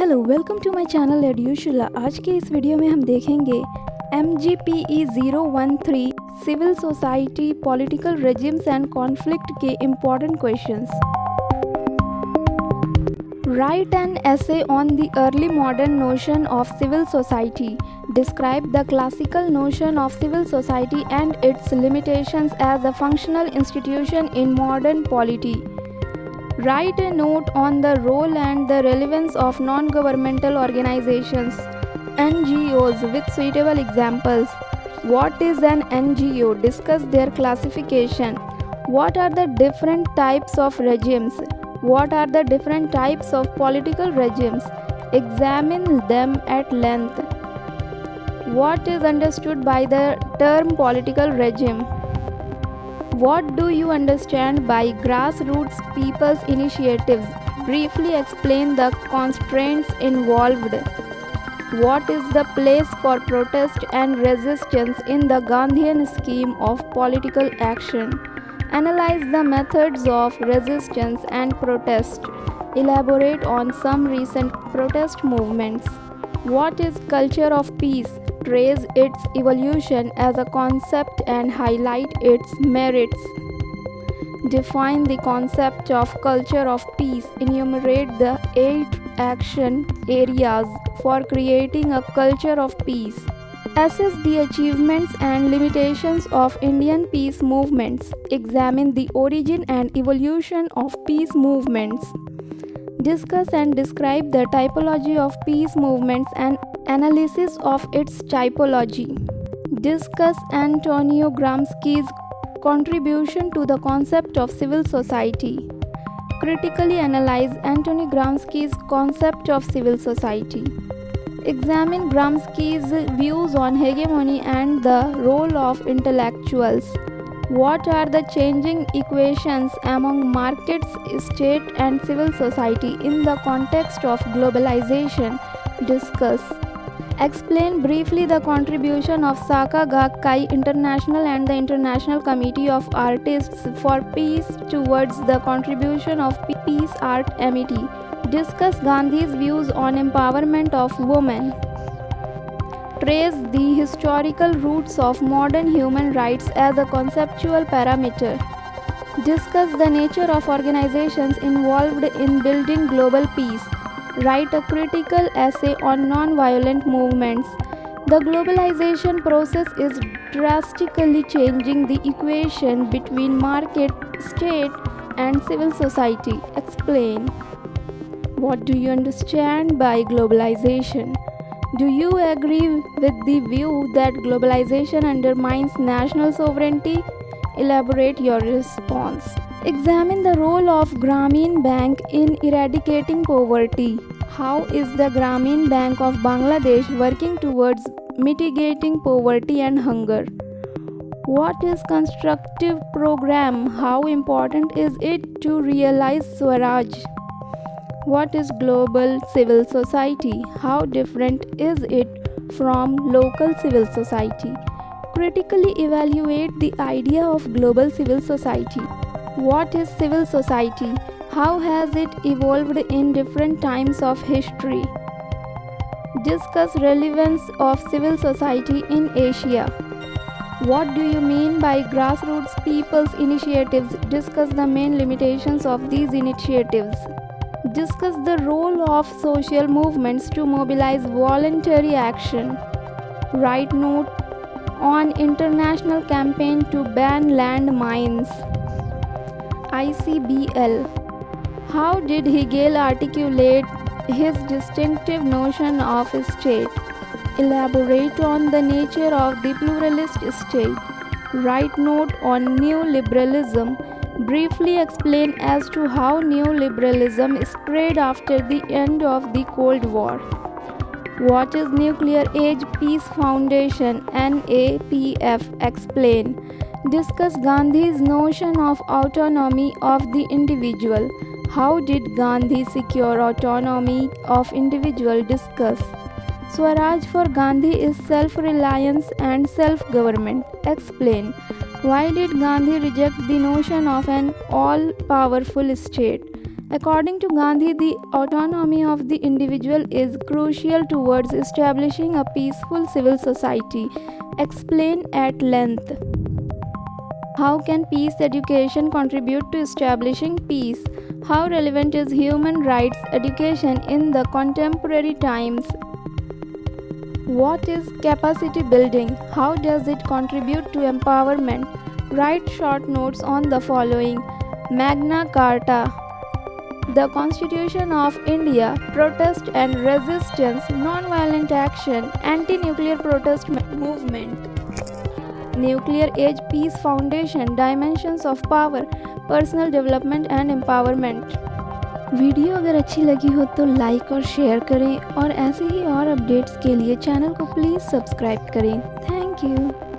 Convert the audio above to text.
Hello welcome to my channel एड्यूशुला। आज के इस वीडियो में हम देखेंगे Mgpe 013 civil society political regimes and conflict के important questions. Write an essay on the early modern notion of civil society. Describe the classical notion of civil society and its limitations as a functional institution in modern polity. Write a note on the role and the relevance of non-governmental organizations, NGOs, with suitable examples. What is an NGO? Discuss their classification. What are the different types of regimes? What are the different types of political regimes? Examine them at length. What is understood by the term political regime? What do you understand by grassroots people's initiatives? Briefly explain the constraints involved. What is the place for protest and resistance in the Gandhian scheme of political action? Analyze the methods of resistance and protest. Elaborate on some recent protest movements. What is culture of peace? Trace its evolution as a concept and highlight its merits. Define the concept of culture of peace. Enumerate the 8 action areas for creating a culture of peace. Assess the achievements and limitations of Indian peace movements. Examine the origin and evolution of peace movements. Discuss and describe the typology of peace movements and analysis of its typology. Discuss Antonio Gramsci's contribution to the concept of civil society. Critically analyze Antonio Gramsci's concept of civil society. Examine Gramsci's views on hegemony and the role of intellectuals. What are the changing equations among markets, state, and civil society in the context of globalization? Discuss. Explain briefly the contribution of Saka Gakkai International and the International Committee of Artists for Peace towards the contribution of peace art amity. Discuss Gandhi's views on empowerment of women. Trace the historical roots of modern human rights as a conceptual parameter. Discuss the nature of organizations involved in building global peace. Write a critical essay on non-violent movements. The globalization process is drastically changing the equation between market, state, and civil society. Explain. What do you understand by globalization? Do you agree with the view that globalization undermines national sovereignty? Elaborate your response. Examine the role of Grameen Bank in eradicating poverty. How is the Grameen Bank of Bangladesh working towards mitigating poverty and hunger? What is constructive program? How important is it to realize Swaraj? What is global civil society? How different is it from local civil society? Critically evaluate the idea of global civil society. What is civil society? How has it evolved in different times of history? Discuss relevance of civil society in Asia. What do you mean by grassroots people's initiatives? Discuss the main limitations of these initiatives. Discuss the role of social movements to mobilize voluntary action. Write note on international campaign to ban land mines. ICBL. How did Hegel articulate his distinctive notion of state? Elaborate on the nature of the pluralist state. Write note on neoliberalism. Briefly explain as to how neoliberalism spread after the end of the Cold War. What is Nuclear Age Peace Foundation (NAPF)? Explain. Discuss Gandhi's notion of autonomy of the individual. How did Gandhi secure autonomy of individual? Discuss. Swaraj for Gandhi is self-reliance and self-government. Explain. Why did Gandhi reject the notion of an all-powerful state? According to Gandhi, the autonomy of the individual is crucial towards establishing a peaceful civil society. Explain at length. How can peace education contribute to establishing peace? How relevant is human rights education in the contemporary times? What is capacity building? How does it contribute to empowerment? Write short notes on the following. Magna Carta, the Constitution of India, protest and resistance, non-violent action, anti-nuclear protest movement, nuclear age peace foundation, dimensions of power, personal development and empowerment. Video अगर अच्छी लगी हो तो like और share करें और ऐसे ही और अपडेट्स के लिए चैनल को प्लीज़ सब्सक्राइब करें। Thank you.